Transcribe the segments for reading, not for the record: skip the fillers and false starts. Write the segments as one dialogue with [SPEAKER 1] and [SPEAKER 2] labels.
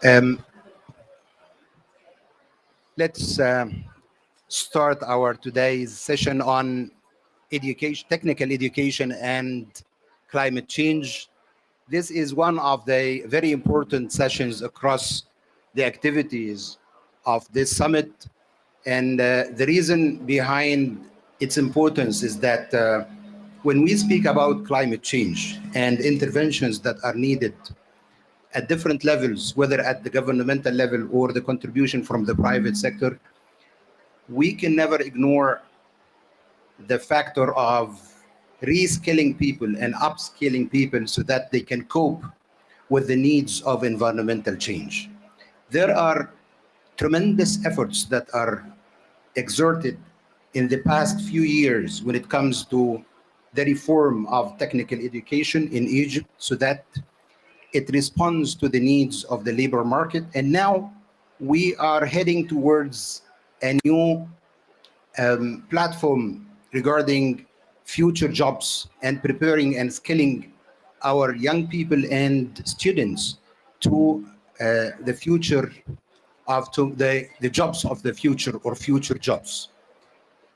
[SPEAKER 1] Um, let's start our today's session on education, technical education and climate change. This is one of the very important sessions across the activities of this summit. And the reason behind its importance is that when we speak about climate change and interventions that are needed at different levels, whether at the governmental level or the contribution from the private sector, we can never ignore the factor of reskilling people and upskilling people so that they can cope with the needs of environmental change. There are tremendous efforts that are exerted in the past few years when it comes to the reform of technical education in Egypt so that it responds to the needs of the labor market. And now we are heading towards a new platform regarding future jobs and preparing and skilling our young people and students to the future of to the jobs of the future or future jobs.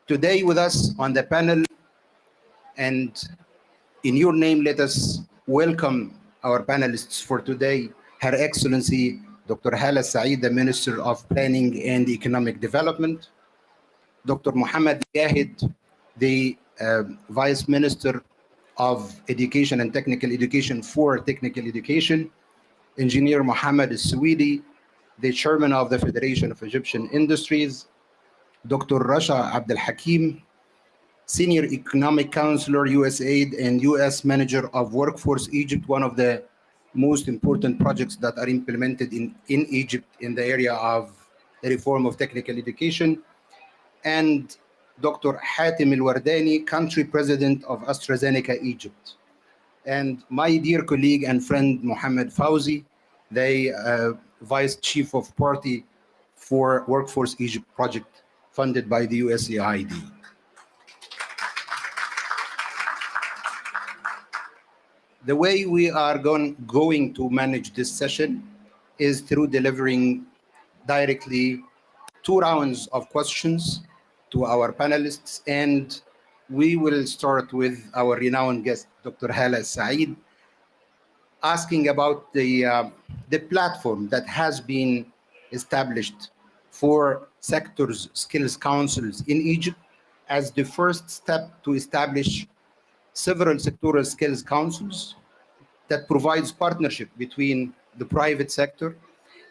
[SPEAKER 1] Today with us on the panel, and in your name, let us welcome our panelists for today, Her Excellency Dr. Hala Saeed, the Minister of Planning and Economic Development, Dr. Muhammad Yahid, the Vice Minister of Education and Technical Education for Technical Education, Engineer Mohammed Swedi, the Chairman of the Federation of Egyptian Industries, Dr. Rasha Abdel Hakim, Senior Economic Counselor, USAID, and US Manager of Workforce Egypt, one of the most important projects that are implemented in Egypt in the area of the reform of technical education, and Dr. Hatim Al-Wardani, Country President of AstraZeneca Egypt. And my dear colleague and friend, Mohammed Fauzi, the Vice Chief of Party for Workforce Egypt project funded by the USAID. The way we are going to manage this session is through delivering directly 2 rounds of questions to our panelists, and we will start with our renowned guest, Dr. Hala Saeed, asking about the platform that has been established for sectors skills councils in Egypt as the first step to establish several sectoral skills councils that provides partnership between the private sector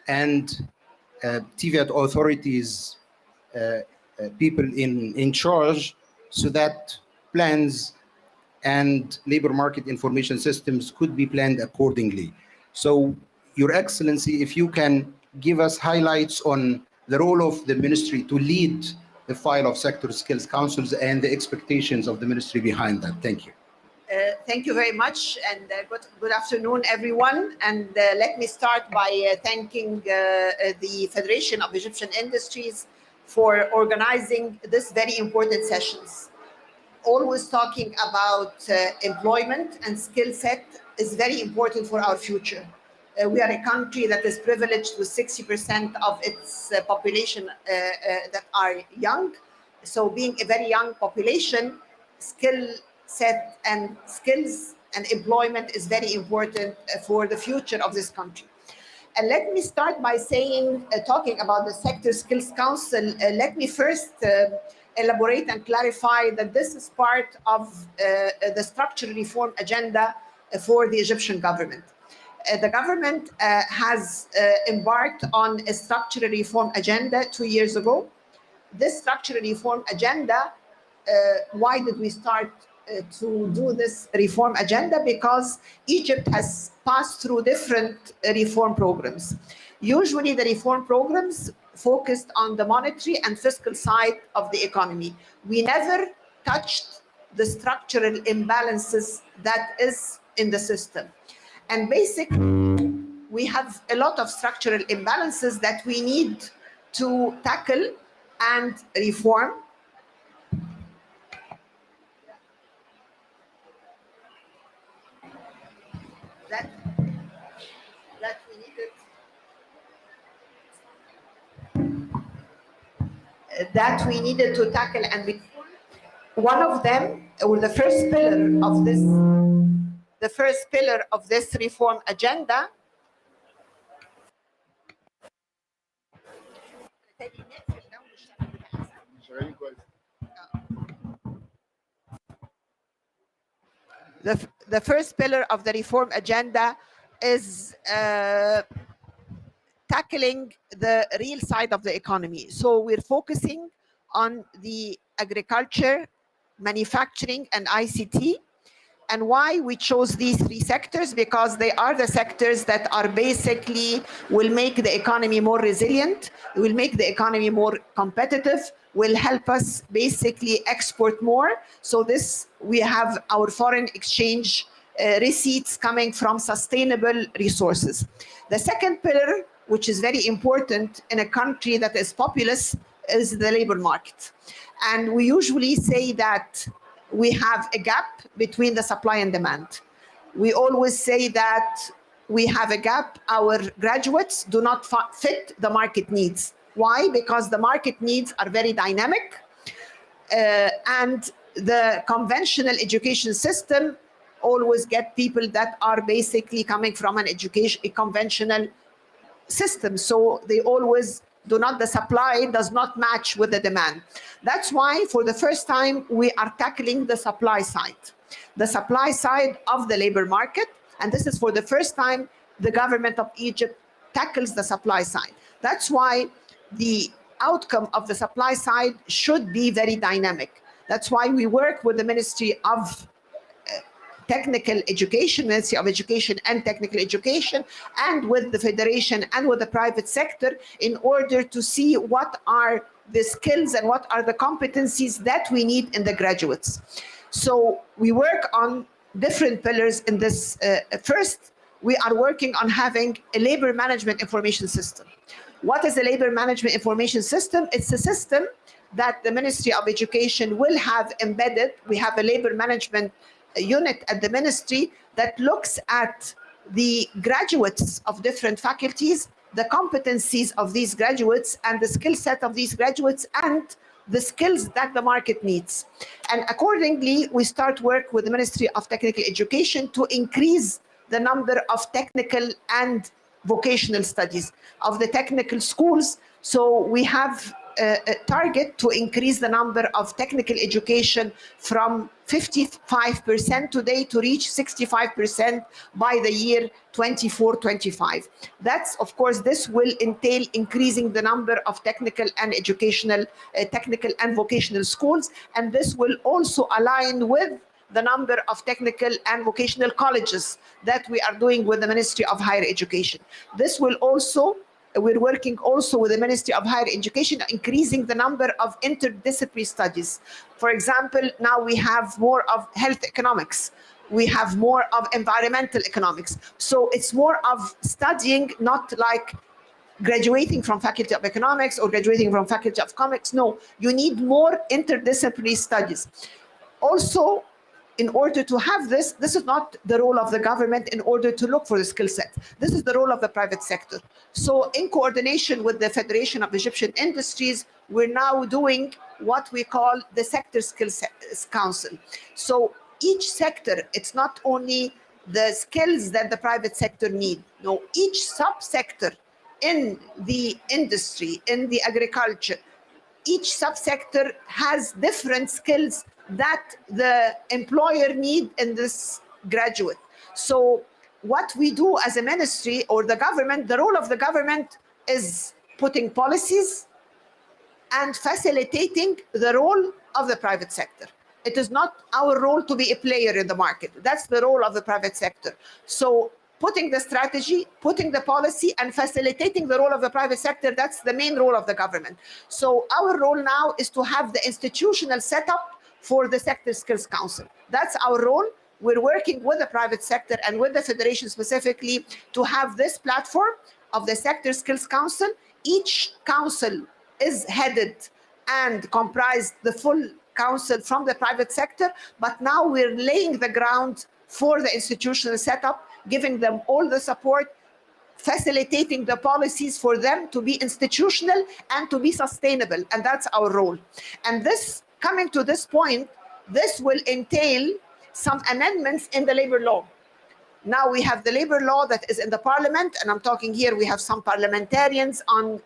[SPEAKER 1] and TVET authorities, people in charge, so that plans and labor market information systems could be planned accordingly. So, Your Excellency, if you can give us highlights on the role of the ministry to lead the file of sector skills councils and the expectations of the ministry behind that. Thank you.
[SPEAKER 2] Thank you very much, and good afternoon, everyone. And let me start by thanking the Federation of Egyptian Industries for organizing this very important sessions. Always talking about employment and skill set is very important for our future. We are a country that is privileged with 60% of its population that are young. So being a very young population, skill set and skills and employment is very important for the future of this country. And let me start by saying, talking about the Sector Skills Council, let me first elaborate and clarify that this is part of the structural reform agenda for the Egyptian government. The government has embarked on a structural reform agenda 2 years ago. This structural reform agenda, why did we start to do this reform agenda? Because Egypt has passed through different reform programs. Usually the reform programs focused on the monetary and fiscal side of the economy. We never touched the structural imbalances that is in the system. And basically, we have a lot of structural imbalances that we need to tackle and reform. That we needed that we needed to tackle, and one of them, or the first pillar of this reform agenda, the first pillar of the reform agenda is tackling the real side of the economy. So we're focusing on the agriculture, manufacturing, and ICT. And why we chose these three sectors? Because they are the sectors that are basically will make the economy more resilient, will make the economy more competitive, will help us basically export more. So this, we have our foreign exchange receipts coming from sustainable resources. The second pillar, which is very important in a country that is populous, is the labor market. And we usually say that we have a gap between the supply and demand. We always say that we have a gap. Our graduates do not fit the market needs. Why? Because the market needs are very dynamic, and the conventional education system always get people that are basically coming from a conventional system. So they always the supply does not match with the demand. That's why for the first time, we are tackling the supply side of the labor market. And this is for the first time the government of Egypt tackles the supply side. That's why the outcome of the supply side should be very dynamic. That's why we work with the Ministry of Technical Education, Ministry of Education and Technical Education, and with the Federation and with the private sector in order to see what are the skills and what are the competencies that we need in the graduates. So we work on different pillars in this. First, we are working on having a labor management information system. What is a labor management information system? It's a system that the Ministry of Education will have embedded. We have a labor management unit at the ministry that looks at the graduates of different faculties, the competencies of these graduates, and the skill set of these graduates, and the skills that the market needs. And accordingly, we start work with the Ministry of Technical Education to increase the number of technical and vocational studies of the technical schools. So we have a target to increase the number of technical education from 55% today to reach 65% by the year 24-25. That's, of course, this will entail increasing the number of technical and technical and vocational schools, and this will also align with the number of technical and vocational colleges that we are doing with the Ministry of Higher Education. This will also we're working also with the Ministry of Higher Education, increasing the number of interdisciplinary studies. For example, now we have more of health economics. We have more of environmental economics. So it's more of studying, not like graduating from Faculty of Economics or graduating from Faculty of Commerce. No, you need more interdisciplinary studies. Also, in order to have this is not the role of the government in order to look for the skill set. This is the role of the private sector. So in coordination with the Federation of Egyptian Industries, we're now doing what we call the Sector Skills Council. So each sector, it's not only the skills that the private sector need. No, each subsector in the industry, in the agriculture, each subsector has different skills that the employer need in this graduate. So what we do as a ministry or the government, the role of the government is putting policies and facilitating the role of the private sector. It is not our role to be a player in the market. That's the role of the private sector. So putting the strategy, putting the policy, and facilitating the role of the private sector, that's the main role of the government. So our role now is to have the institutional setup for the Sector Skills Council. That's our role. We're working with the private sector and with the Federation specifically to have this platform of the Sector Skills Council. Each council is headed and comprised the full council from the private sector, but now we're laying the ground for the institutional setup, giving them all the support, facilitating the policies for them to be institutional and to be sustainable. And that's our role. And this, coming to this point, this will entail some amendments in the labor law. Now we have the labor law that is in the parliament, and I'm talking here, we have some parliamentarians on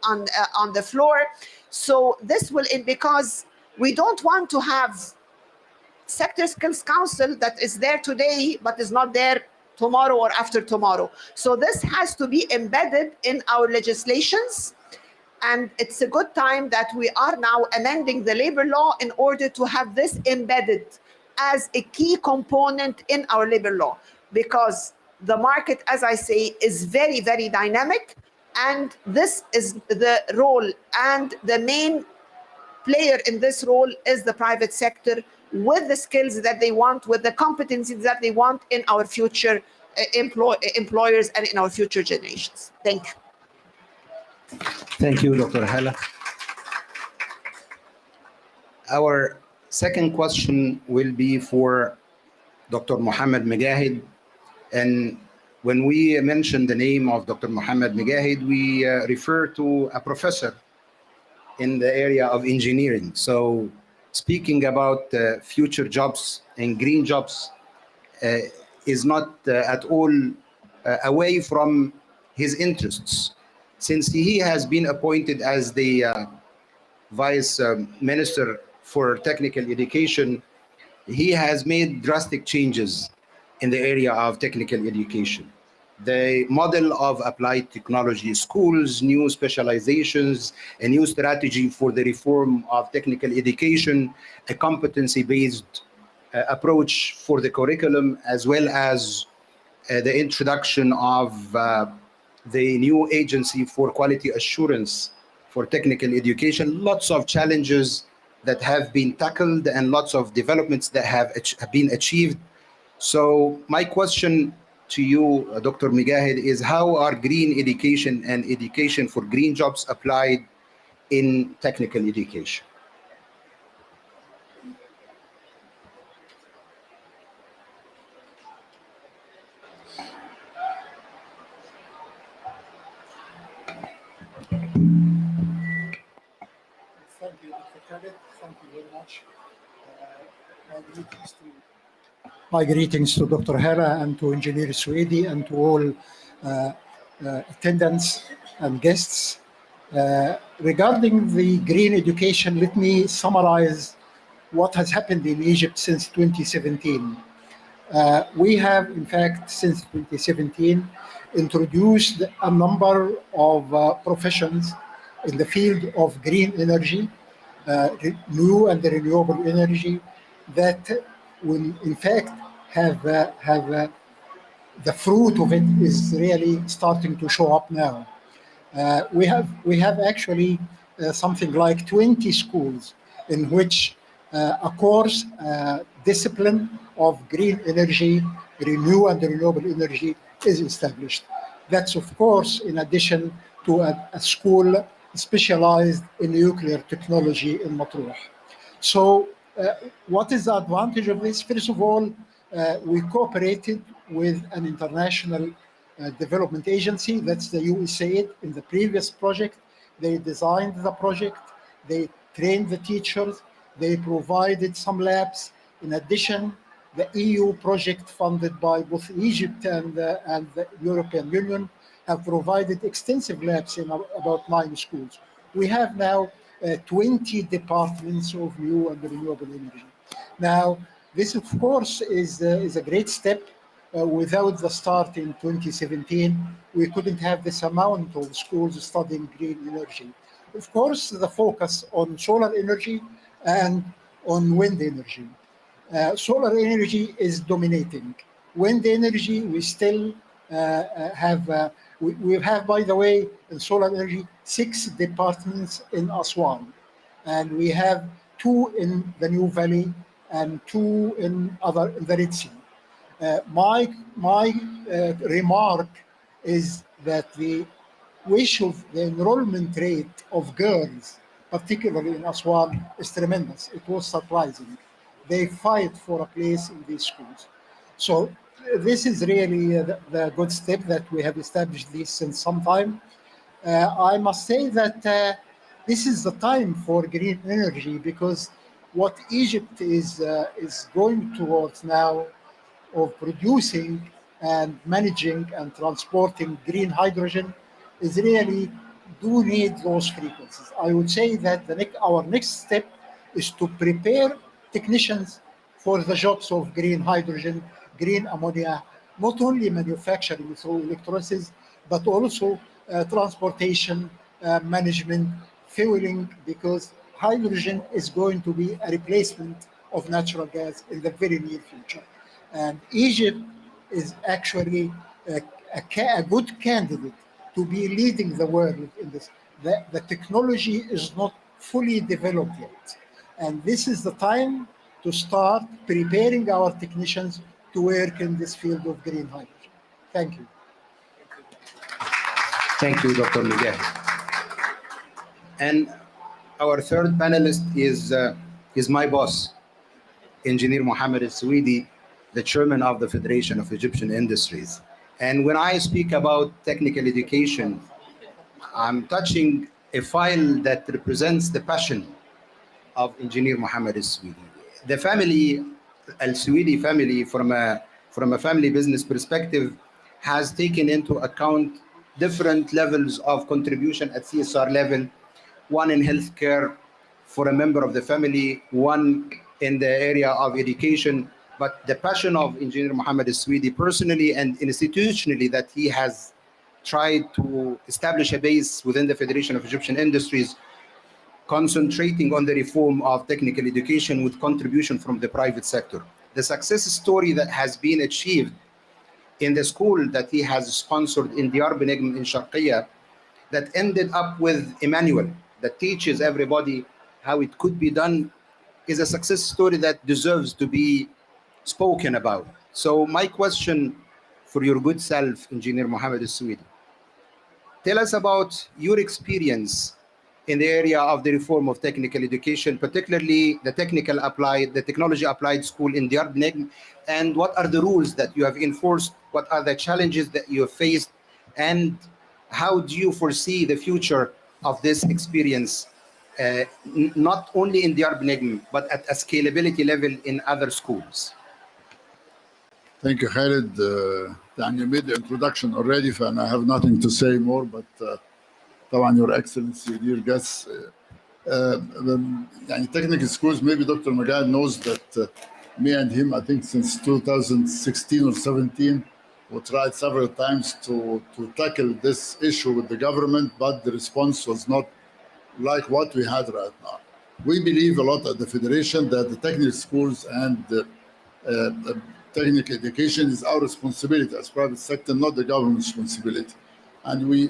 [SPEAKER 2] the floor. So this will, because we don't want to have sector skills council that is there today but is not there tomorrow or after tomorrow. So this has to be embedded in our legislations, and it's a good time that we are now amending the labor law in order to have this embedded as a key component in our labor law, because the market, as I say, is very, very dynamic, and this is the role, and the main player in this role is the private sector, with the skills that they want, with the competencies that they want in our future employers and in our future generations. Thank you.
[SPEAKER 1] Thank you, Dr. Hala. Our second question will be for Dr. Mohammed Mujahid. And when we mention the name of Dr. Mohammed Mujahid, we refer to a professor in the area of engineering. So speaking about future jobs and green jobs is not at all away from his interests. Since he has been appointed as the Vice Minister for Technical Education, he has made drastic changes in the area of technical education. The model of applied technology schools, new specializations, a new strategy for the reform of technical education, a competency-based approach for the curriculum, as well as the introduction of the new agency for quality assurance for technical education. Lots of challenges that have been tackled and lots of developments that have been achieved. So my question to you, Dr. Mujahid, is how are green education and education for green jobs applied in technical education?
[SPEAKER 3] Thank you, Dr. Khaled. Thank you very much. My greetings to Dr. Hala and to Engineer Suedi and to all attendants and guests. Regarding the green education, let me summarize what has happened in Egypt since 2017. We have, in fact, since 2017, introduced a number of professions in the field of green energy, new and renewable energy, that will, in fact, have the fruit of it is really starting to show up now. We have actually something like 20 schools in which a course discipline of green energy, renew and renewable energy is established. That's, of course, in addition to a school specialized in nuclear technology in Matruh. So what is the advantage of this? First of all, we cooperated with an international development agency, that's the USAID. In the previous project, they designed the project, they trained the teachers, they provided some labs. In addition, the EU project funded by both Egypt and the European Union have provided extensive labs in about 9 schools. We have now 20 departments of new and renewable energy. Now, this, of course, is a great step. Without the start in 2017, we couldn't have this amount of schools studying green energy. Of course, the focus on solar energy and on wind energy. Solar energy is dominating. Wind energy, we still have, we have, by the way, in solar energy, 6 departments in Aswan. And we have 2 in the New Valley and 2 in the Red Sea. My remark is that the enrollment rate of girls, particularly in Aswan, is tremendous. It was surprising. They fight for a place in these schools. So this is really the good step that we have established this since some time. I must say that this is the time for green energy, because what Egypt is going towards now of producing and managing and transporting green hydrogen is really do need those frequencies. I would say that our next step is to prepare technicians for the jobs of green hydrogen, green ammonia, not only manufacturing through electrolysis, but also transportation, management, fueling, because hydrogen is going to be a replacement of natural gas in the very near future. And Egypt is actually a good candidate to be leading the world in this. The technology is not fully developed yet. And this is the time to start preparing our technicians to work in this field of green hydrogen. Thank you.
[SPEAKER 1] Thank you, Dr. Mujahid. And our third panelist is my boss, Engineer Mohammed Al-Swedi, the chairman of the Federation of Egyptian Industries. And when I speak about technical education, I'm touching a file that represents the passion of Engineer Mohammed Al-Swedi. The family, Al-Swedi family, from a family business perspective, has taken into account different levels of contribution at CSR level, one in healthcare for a member of the family, one in the area of education. But the passion of Engineer Mohammed Al-Swedi personally and institutionally, that he has tried to establish a base within the Federation of Egyptian Industries, concentrating on the reform of technical education with contribution from the private sector. The success story that has been achieved in the school that he has sponsored in Diyar Benegm in Sharqiya, that ended up with a manual that teaches everybody how it could be done, is a success story that deserves to be spoken about. So my question for your good self, Engineer Mohammed Al-Swedi, tell us about your experience in the area of the reform of technical education, particularly the technology applied school in Diyar Benegm, and what are the rules that you have enforced, what are the challenges that you have faced, and how do you foresee the future of this experience, not only in Diyar Benegm, but at a scalability level in other schools?
[SPEAKER 4] Thank you, Khalid. You made the introduction already, and I have nothing to say more, but طبعا Your Excellency, dear guests, technical schools, maybe Dr. Mujahid knows that me and him, I think since 2016 or 17, we tried several times to tackle this issue with the government, but the response was not like what we had right now. We believe a lot at the Federation that the technical schools and technical education is our responsibility as private sector, not the government's responsibility. And we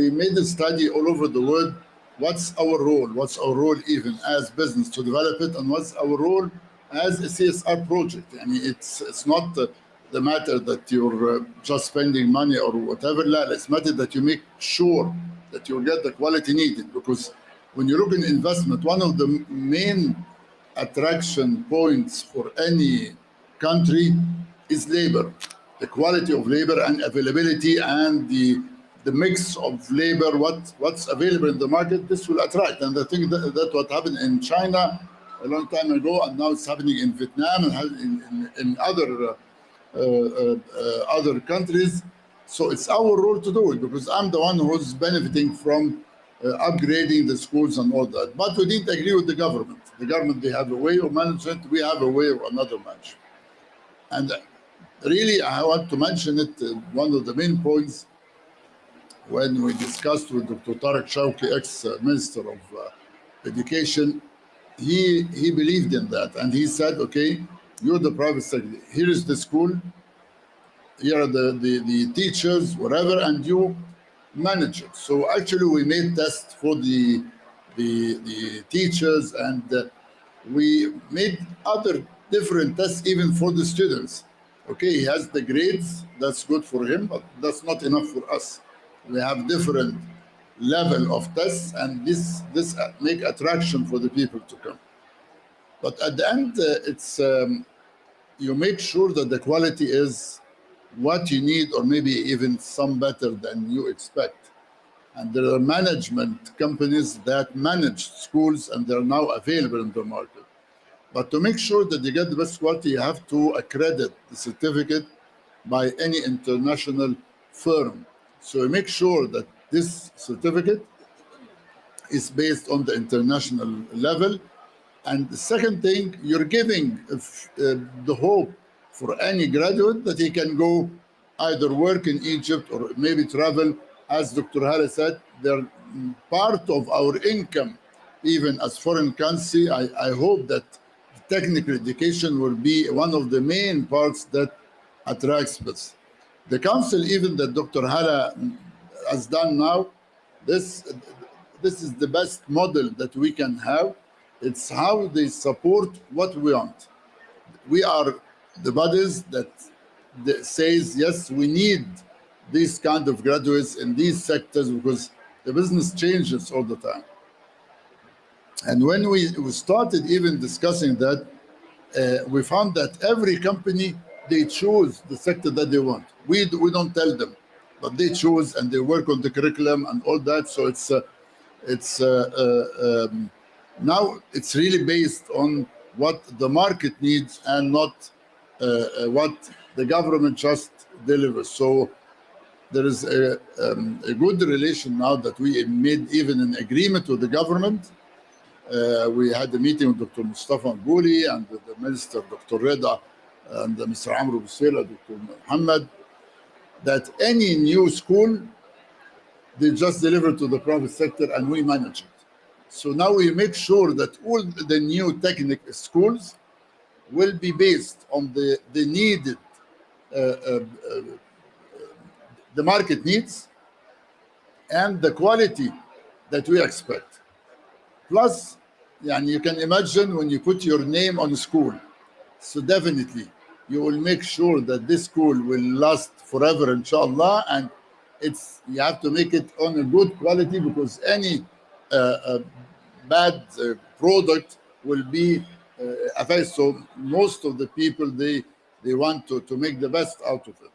[SPEAKER 4] made a study all over the world. What's our role even as business to develop it, and what's our role as a CSR project? I mean, it's not the matter that you're just spending money or whatever. It's matter that you make sure that you get the quality needed, because when you look in investment, one of the main attraction points for any country is labor, the quality of labor and availability, and the mix of labor, what's available in the market. This will attract, and I think that what happened in China a long time ago, and now it's happening in Vietnam and in other countries. So it's our role to do it, because I'm the one who's benefiting from upgrading the schools and all that. But we didn't agree with the government. The government, they have a way of management, we have a way of another management. And really, I want to mention it, one of the main points, when we discussed with Dr. Tariq Shawki, ex-Minister of Education, he believed in that. And he said, okay, you're the private sector. Here is the school. Here are the teachers, whatever, and you manage it. So actually, we made tests for the teachers, and we made other different tests even for the students. Okay, he has the grades, that's good for him, but that's not enough for us. We have different level of tests, and this make attraction for the people to come. But at the end, it's you make sure that the quality is what you need, or maybe even some better than you expect. And there are management companies that manage schools, and they're now available in the market. But to make sure that you get the best quality, you have to accredit the certificate by any international firm. So make sure that this certificate is based on the international level. And the second thing, you're giving the hope for any graduate that he can go either work in Egypt or maybe travel. As Dr. Hala said, they're part of our income, even as foreign currency. I hope that technical education will be one of the main parts that attracts us. The council, even that Dr. Hala has done now, this is the best model that we can have. It's how they support what we want. We are the bodies that says, yes, we need these kind of graduates in these sectors because the business changes all the time. And when we started even discussing that, we found that every company, they choose the sector that they want. We don't tell them, but they choose and they work on the curriculum and all that. So now it's really based on what the market needs and not what the government just delivers. So there is a good relation now that we made even an agreement with the government. We had a meeting with Dr. Mustafa Mbouli and the Minister, Dr. Reda, and Mr. Amr Busela, Dr. Muhammad, that any new school, they just deliver to the private sector and we manage it. So now we make sure that all the new technical schools will be based on the needed, the market needs and the quality that we expect. Plus, you can imagine when you put your name on a school, so definitely you will make sure that this school will last forever, inshallah, and you have to make it on a good quality because any bad product will be affected. So most of the people, they want to make the best out of it.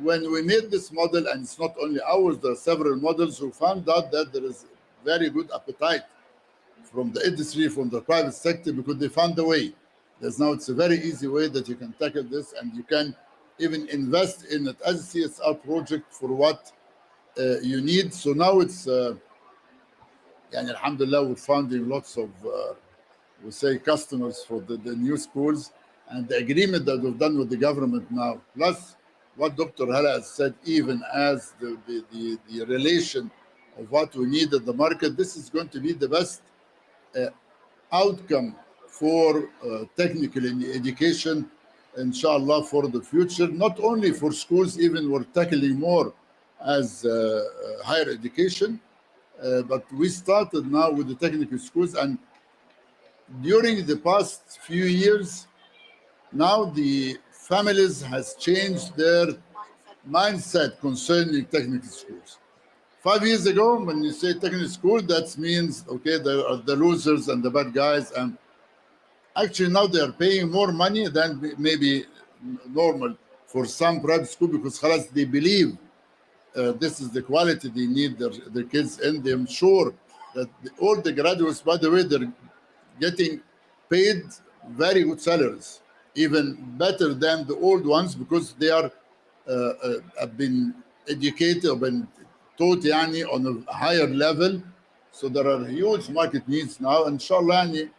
[SPEAKER 4] When we made this model, and it's not only ours, there are several models, who found out that there is very good appetite from the industry, from the private sector, because they found a way. It's a very easy way that you can tackle this, and you can even invest in it as a CSR project for what you need. So now it's, alhamdulillah, we're finding lots of, we say, customers for the new schools, and the agreement that we've done with the government now, plus what Dr. Hala has said, even as the relation of what we need at the market, this is going to be the best outcome for technical education, inshallah, for the future. Not only for schools, even we're tackling more as higher education, but we started now with the technical schools, and during the past few years, now the families has changed their mindset concerning technical schools. 5 years ago, when you say technical school, that means, okay, there are the losers and the bad guys. And actually now they are paying more money than maybe normal for some private school because they believe this is the quality they need their kids in. I'm sure that all the graduates, by the way, they're getting paid very good salaries, even better than the old ones, because they are have been educated or been taught on a higher level. So there are huge market needs now. Inshallah,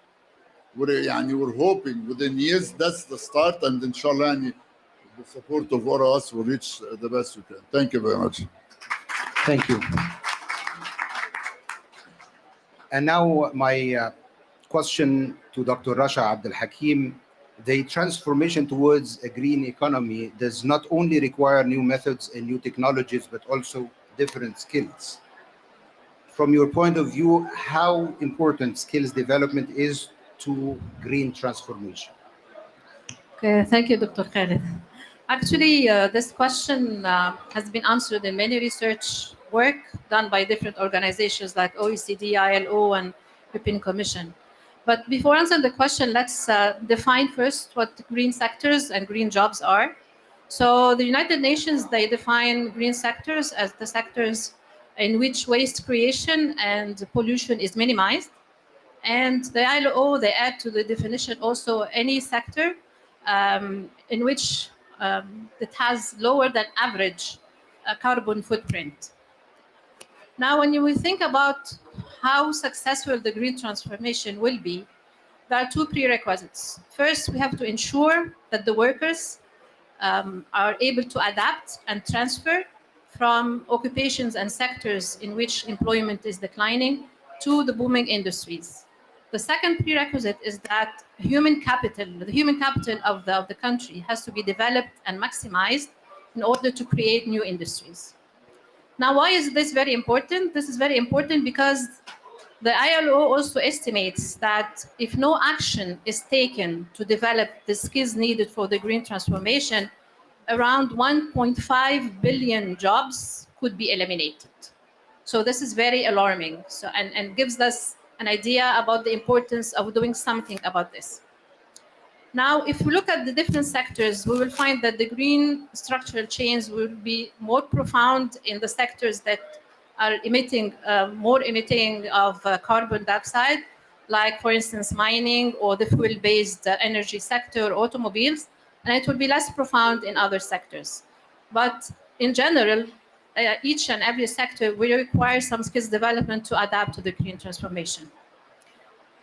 [SPEAKER 4] we're hoping within years that's the start, and inshallah, the support of all of us will reach the best we can. Thank you very much.
[SPEAKER 1] Thank you. And now my question to Dr. Rasha Abdul Hakim. The transformation towards a green economy does not only require new methods and new technologies, but also different skills. From your point of view, how important skills development is to green transformation?
[SPEAKER 5] Okay, thank you, Dr. Khaled. Actually, this question has been answered in many research work done by different organizations like OECD, ILO, and European Commission. But before answering the question, let's define first what green sectors and green jobs are. So the United Nations, they define green sectors as the sectors in which waste creation and pollution is minimized. And the ILO, they add to the definition also any sector in which it has lower than average carbon footprint. Now, when we think about how successful the green transformation will be, there are two prerequisites. First, we have to ensure that the workers are able to adapt and transfer from occupations and sectors in which employment is declining to the booming industries. The second prerequisite is that the human capital of the country has to be developed and maximized in order to create new industries. Now, why is this very important? This is very important because the ILO also estimates that if no action is taken to develop the skills needed for the green transformation, around 1.5 billion jobs could be eliminated. So this is very alarming, and gives us an idea about the importance of doing something about this. Now, if we look at the different sectors, we will find that the green structural change will be more profound in the sectors that are more emitting of carbon dioxide, like, for instance, mining or the fuel-based energy sector, automobiles, and it will be less profound in other sectors. But in general, each and every sector will require some skills development to adapt to the green transformation.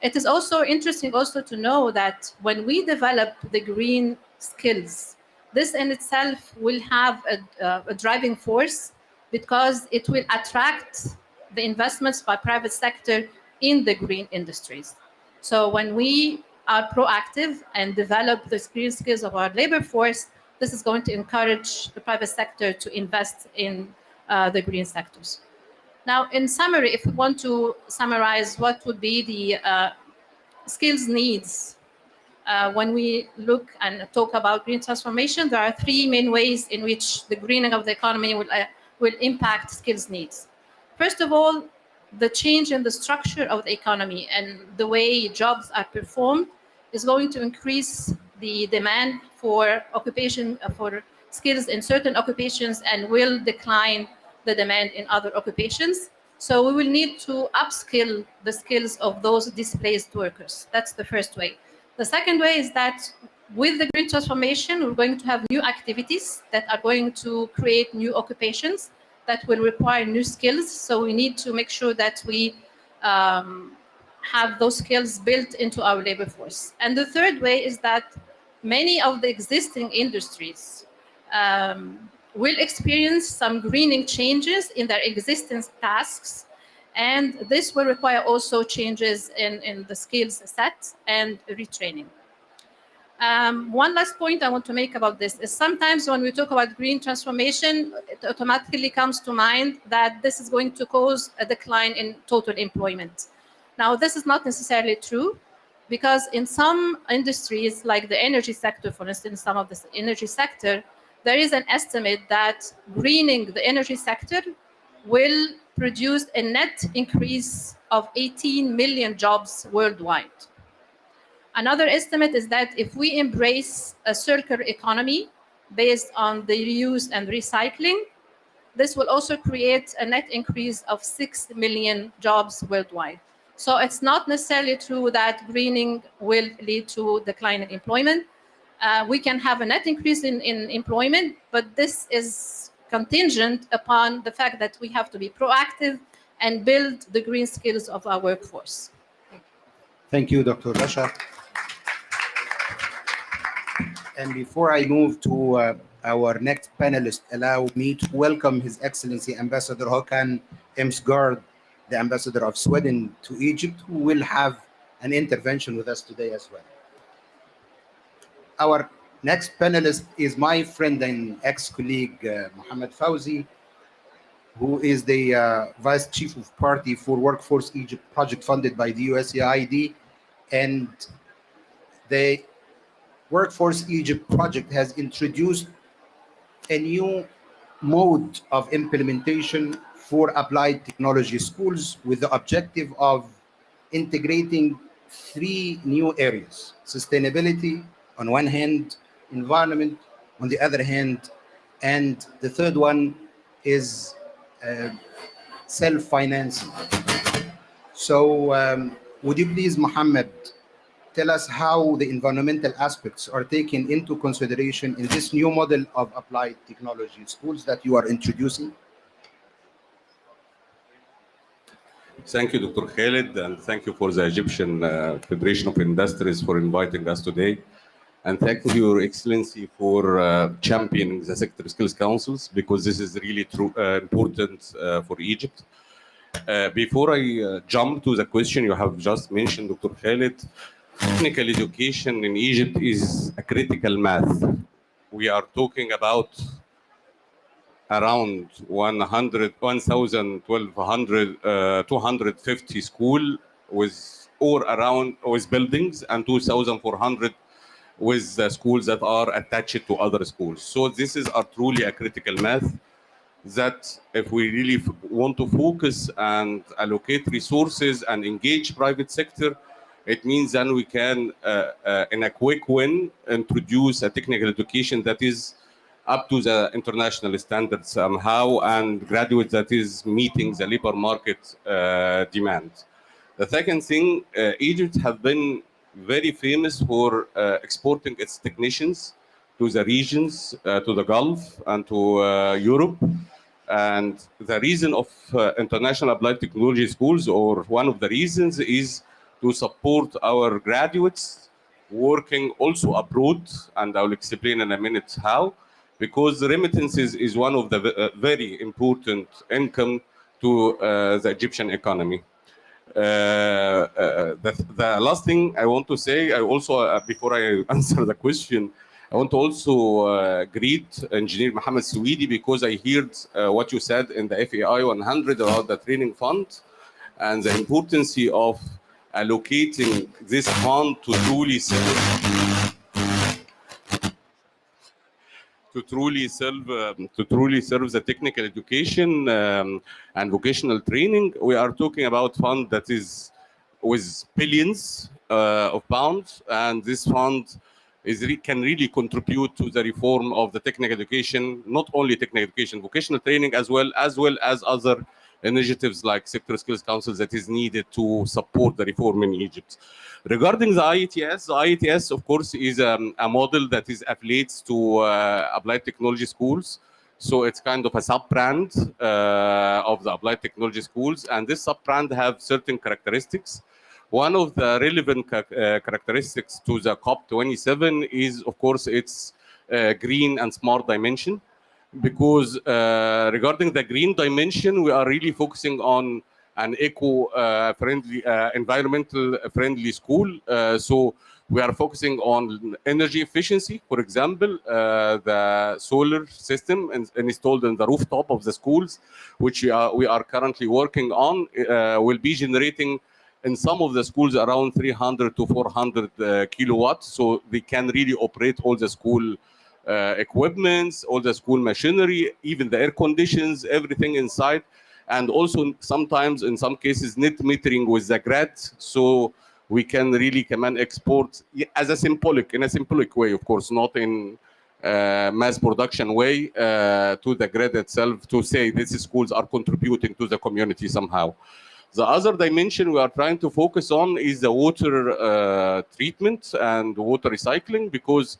[SPEAKER 5] It is also interesting also to know that when we develop the green skills, this in itself will have a driving force because it will attract the investments by private sector in the green industries. So when we are proactive and develop the green skills of our labor force, this is going to encourage the private sector to invest in the green sectors. Now, in summary, if we want to summarize what would be the skills needs when we look and talk about green transformation, there are three main ways in which the greening of the economy will impact skills needs. First of all, the change in the structure of the economy and the way jobs are performed is going to increase the demand for for skills in certain occupations and will decline the demand in other occupations. So we will need to upskill the skills of those displaced workers. That's the first way. The second way is that with the green transformation, we're going to have new activities that are going to create new occupations that will require new skills. So we need to make sure that we have those skills built into our labor force. And the third way is that many of the existing industries will experience some greening changes in their existing tasks. And this will require also changes in the skills set and retraining. One last point I want to make about this is sometimes when we talk about green transformation, it automatically comes to mind that this is going to cause a decline in total employment. Now, this is not necessarily true because in some industries, like the energy sector, for instance, some of the energy sector, there is an estimate that greening the energy sector will produce a net increase of 18 million jobs worldwide. Another estimate is that if we embrace a circular economy based on the reuse and recycling, this will also create a net increase of 6 million jobs worldwide. So it's not necessarily true that greening will lead to decline in employment. We can have a net increase in employment, but this is contingent upon the fact that we have to be proactive and build the green skills of our workforce.
[SPEAKER 1] Thank you, Dr. Rasha. And before I move to our next panelist, allow me to welcome His Excellency Ambassador Håkan Emsgaard, the Ambassador of Sweden to Egypt, who will have an intervention with us today as well. Our next panelist is my friend and ex-colleague, Mohammed Fawzi, who is the Vice Chief of Party for Workforce Egypt project funded by the USAID. And the Workforce Egypt project has introduced a new mode of implementation for applied technology schools with the objective of integrating three new areas: sustainability on one hand, environment, on the other hand. And the third one is self-financing. So would you please, Mohammed, tell us how the environmental aspects are taken into consideration in this new model of applied technology schools that you are introducing?
[SPEAKER 6] Thank you, Dr. Khaled, and thank you for the Egyptian Federation of Industries for inviting us today. And thank you, Your Excellency, for championing the sector skills councils, because this is really important for Egypt. Before I jump to the question you have just mentioned, Dr. Khaled, technical education in Egypt is a critical math. We are talking about around 100, 1,000, 1,200, 250 school with or around with buildings, and 2,400 with the schools that are attached to other schools. So this is truly a critical math that if we really want to focus and allocate resources and engage private sector, it means then we can, in a quick win, introduce a technical education that is up to the international standards somehow, and graduates that is meeting the labor market demand. The second thing, Egypt has been very famous for exporting its technicians to the regions, to the Gulf and to Europe. And the reason of international applied technology schools, or one of the reasons, is to support our graduates working also abroad, and I'll explain in a minute how, because remittances is one of the very important income to the Egyptian economy. The last thing I want to say, I also, before I answer the question, I want to also greet Engineer Mohammed Swedi, because I heard what you said in the FAI 100 about the training fund and the importance of allocating this fund to truly serve the technical education and vocational training. We are talking about fund that is with billions of pounds, and this fund can really contribute to the reform of the technical education, not only technical education, vocational training, as well as other initiatives like sector skills councils that is needed to support the reform in Egypt. Regarding the IETS, of course, is a model that is affiliates to applied technology schools. So it's kind of a sub-brand of the applied technology schools, and this sub-brand have certain characteristics. One of the relevant characteristics to the COP27 is, of course, its green and smart dimension, because regarding the green dimension, we are really focusing on an eco-friendly, environmental-friendly school. So we are focusing on energy efficiency. For example, the solar system installed in the rooftop of the schools, which we are currently working on, will be generating in some of the schools around 300 to 400 kilowatts. So they can really operate all the school equipments, all the school machinery, even the air conditions, everything inside. And also sometimes, in some cases, net metering with the grad. So we can really come and export as a in a symbolic way, of course, not in mass production way, to the grid itself, to say these schools are contributing to the community somehow. The other dimension we are trying to focus on is the water treatment and water recycling, because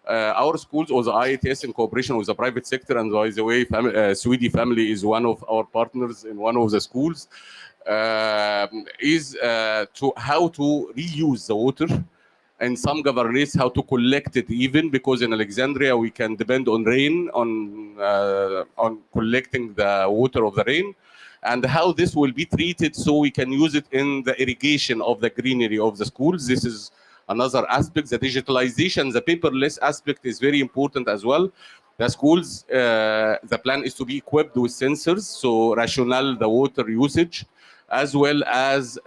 [SPEAKER 6] our schools, or the IETS in cooperation with the private sector, and by the way, Swedi family is one of our partners in one of the schools, is to how to reuse the water. And some governorates how to collect it, even because in Alexandria we can depend on rain, on collecting the water of the rain, and how this will be treated so we can use it in the irrigation of the greenery of the schools. This is another aspect. The digitalization, the paperless aspect is very important as well. The schools, the plan is to be equipped with sensors, so rationale the water usage, as well as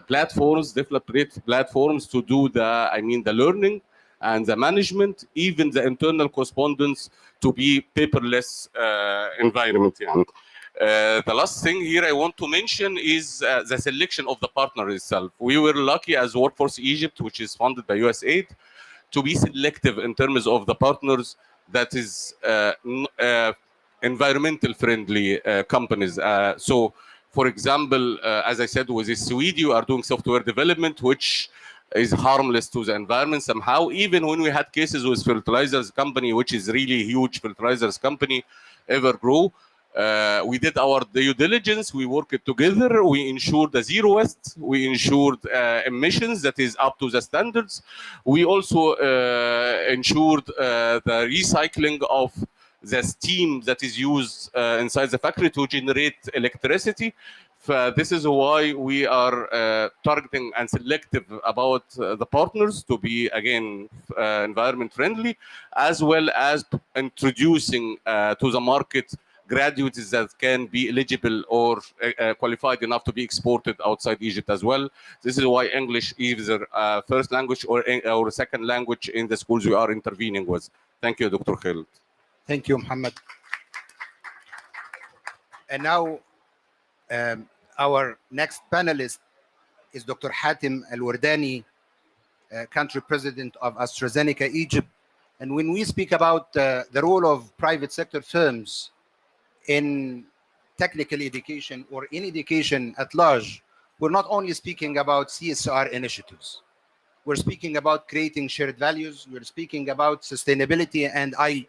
[SPEAKER 6] platforms, developed platforms to do the learning and the management, even the internal correspondence to be paperless environment. The last thing here I want to mention is the selection of the partner itself. We were lucky as Workforce Egypt, which is funded by USAID, to be selective in terms of the partners that is environmental friendly companies. So, for example, as I said, with Sweden, you are doing software development, which is harmless to the environment somehow. Even when we had cases with fertilizers company, which is really huge fertilizers company, Evergrow, we did our due diligence. We worked together. We ensured the zero waste. We ensured emissions that is up to the standards. We also ensured the recycling of the steam that is used inside the factory to generate electricity. This is why we are targeting and selective about the partners to be, again, environment friendly, as well as introducing to the market graduates that can be eligible or qualified enough to be exported outside Egypt as well. This is why English is either first language or second language in the schools we are intervening with. Thank you, Dr. Khaled.
[SPEAKER 1] Thank you, Mohammed. And now, our next panelist is Dr. Hatem Al-Wardani, country president of AstraZeneca Egypt. And when we speak about the role of private sector firms in technical education or in education at large, we're not only speaking about CSR initiatives. We're speaking about creating shared values. We're speaking about sustainability. And I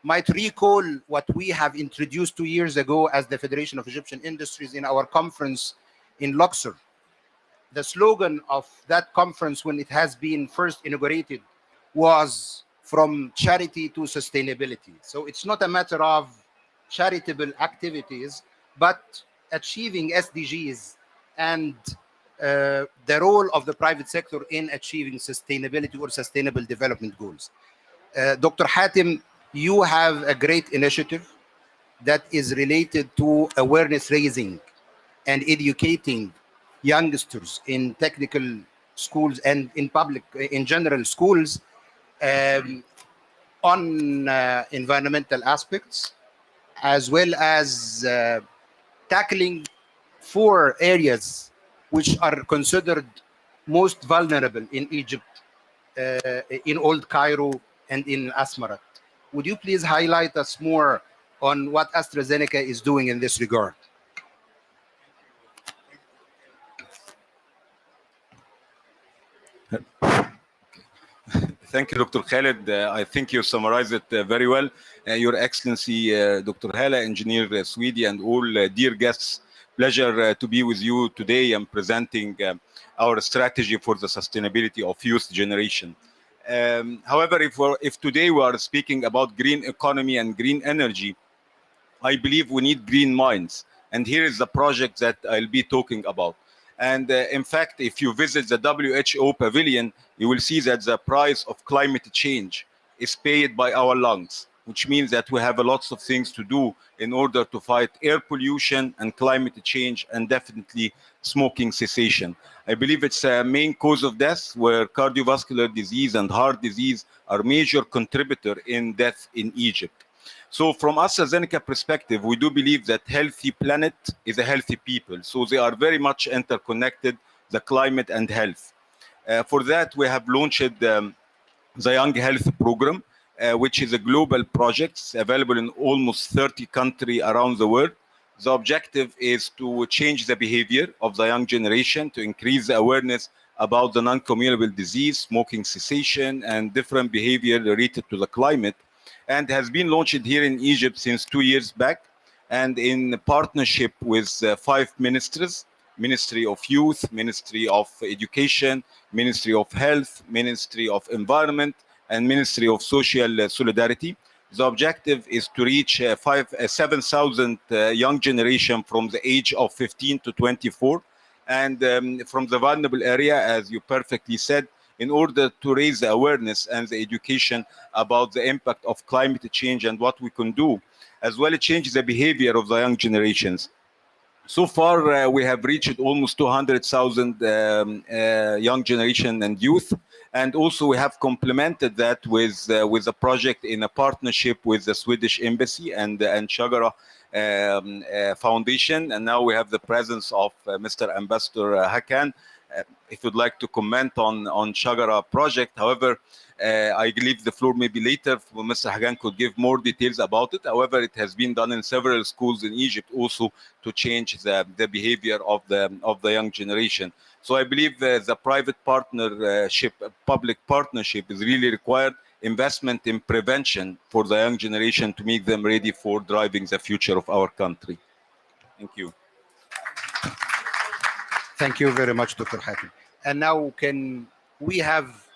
[SPEAKER 1] might recall what we have introduced 2 years ago as the Federation of Egyptian Industries in our conference in Luxor. The slogan of that conference, when it has been first inaugurated, was from charity to sustainability. So it's not a matter of charitable activities, but achieving SDGs and the role of the private sector in achieving sustainability or sustainable development goals. Dr. Hatem, you have a great initiative that is related to awareness raising and educating youngsters in technical schools and in public, in general schools, on environmental aspects, as well as tackling 4 areas which are considered most vulnerable in Egypt, in Old Cairo and in Asmara. Would you please highlight us more on what AstraZeneca is doing in this regard?
[SPEAKER 7] Thank you, Dr. Khaled. I think you summarized it very well. Your Excellency, Dr. Hala, Engineer Swedi, and all dear guests, pleasure to be with you today and presenting our strategy for the sustainability of youth generation. However, if today we are speaking about green economy and green energy, I believe we need green minds. And here is the project that I'll be talking about. And in fact, if you visit the WHO pavilion, you will see that the price of climate change is paid by our lungs, which means that we have lots of things to do in order to fight air pollution and climate change, and definitely smoking cessation. I believe it's a main cause of death, where cardiovascular disease and heart disease are major contributor in death in Egypt. So from AstraZeneca perspective, we do believe that healthy planet is a healthy people. So they are very much interconnected, the climate and health. For that, we have launched the Young Health Program, which is a global project available in almost 30 countries around the world. The objective is to change the behavior of the young generation, to increase the awareness about the non-communicable disease, smoking cessation, and different behavior related to the climate, and has been launched here in Egypt since 2 years back, and in partnership with 5 ministries: Ministry of Youth, Ministry of Education, Ministry of Health, Ministry of Environment, and Ministry of Social Solidarity. The objective is to reach 7,000 young generation from the age of 15 to 24, and from the vulnerable area, as you perfectly said, in order to raise the awareness and the education about the impact of climate change and what we can do, as well as change the behavior of the young generations. So far, we have reached almost 200,000 young generation and youth. And also we have complemented that with a project in a partnership with the Swedish Embassy and Shagara Foundation. And now we have the presence of Mr. Ambassador Hakan if you'd like to comment on Shagara project. However, I believe the floor maybe later Mr. Hagan could give more details about it. However, it has been done in several schools in Egypt also to change the behavior of the young generation. So I believe the private partnership, public partnership is really required. Investment in prevention for the young generation to make them ready for driving the future of our country. Thank you.
[SPEAKER 1] Thank you very much, Dr. Hatem. And now can we have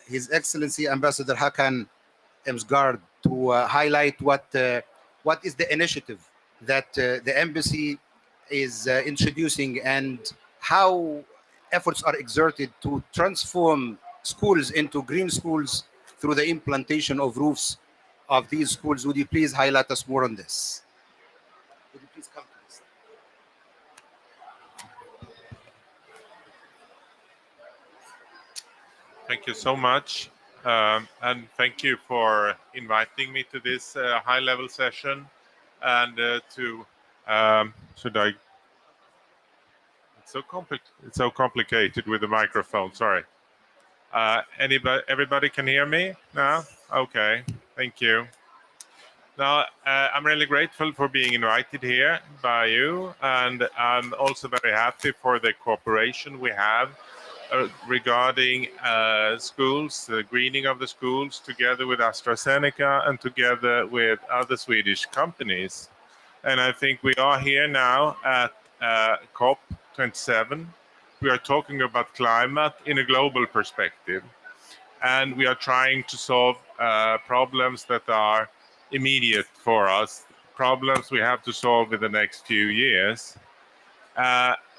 [SPEAKER 1] His Excellency Ambassador Hakan Emsgaard to highlight what is the initiative that the embassy is introducing and how efforts are exerted to transform schools into green schools through the implantation of roofs of these schools. Would you please highlight us more on this? Would you please come to this?
[SPEAKER 8] Thank you so much. And thank you for inviting me to this high-level session. And should I? It's so complicated with the microphone. Sorry. Everybody can hear me now? Okay. Thank you. Now, I'm really grateful for being invited here by you, and I'm also very happy for the cooperation we have regarding schools, the greening of the schools, together with AstraZeneca and together with other Swedish companies. And I think we are here now at COP27. We are talking about climate in a global perspective. And we are trying to solve problems that are immediate for us, problems we have to solve in the next few years.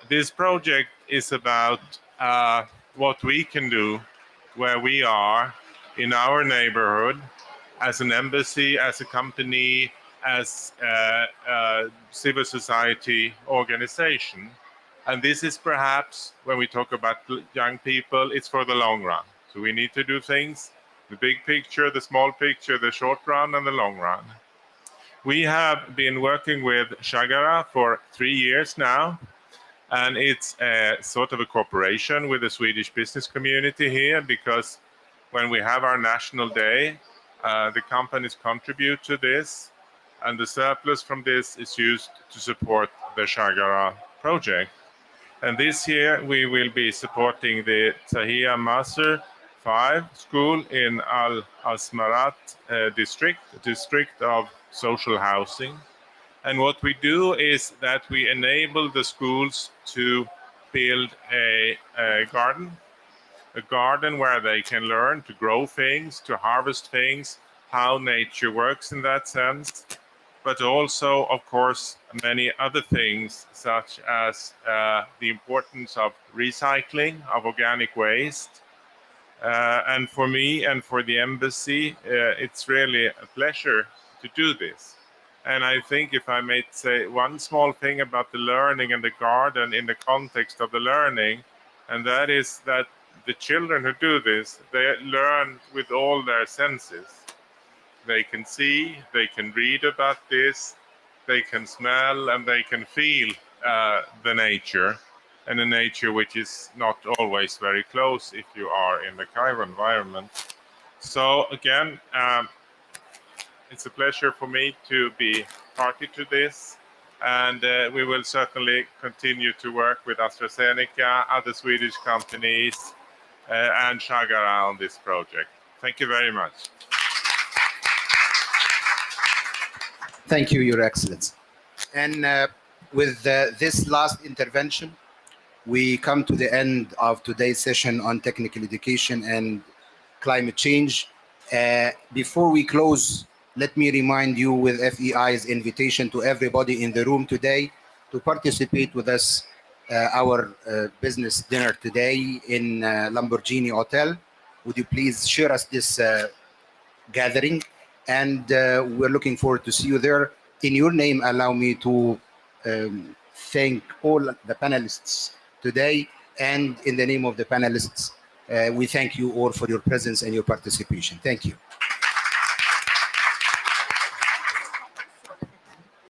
[SPEAKER 8] This project is about what we can do where we are in our neighborhood as an embassy, as a company, as a civil society organization. And this is perhaps, when we talk about young people, it's for the long run. So we need to do things, the big picture, the small picture, the short run and the long run. We have been working with Shagara for 3 years now. And it's a sort of a cooperation with the Swedish business community here, because when we have our national day, the companies contribute to this, and the surplus from this is used to support the Shagara project. And this year we will be supporting the Tahia Masr 5 school in Al-Asmarat district of social housing. And what we do is that we enable the schools to build a garden where they can learn to grow things, to harvest things, how nature works in that sense, but also, of course, many other things, such as the importance of recycling of organic waste. And for me and for the embassy, it's really a pleasure to do this. And I think if I may say one small thing about the learning and the garden in the context of the learning, and that is that the children who do this, they learn with all their senses. They can see, they can read about this, they can smell, and they can feel the nature, and a nature which is not always very close if you are in the Cairo environment. So again, it's a pleasure for me to be party to this, and we will certainly continue to work with AstraZeneca, other Swedish companies, and Shagara on this project. Thank you very much.
[SPEAKER 1] Thank you, Your Excellency. And with this last intervention, we come to the end of today's session on technical education and climate change. Before we close, let me remind you with FEI's invitation to everybody in the room today to participate with us our business dinner today in Lamborghini Hotel. Would you please share us this gathering? And we're looking forward to see you there. In your name, allow me to thank all the panelists today. And in the name of the panelists, we thank you all for your presence and your participation. Thank you.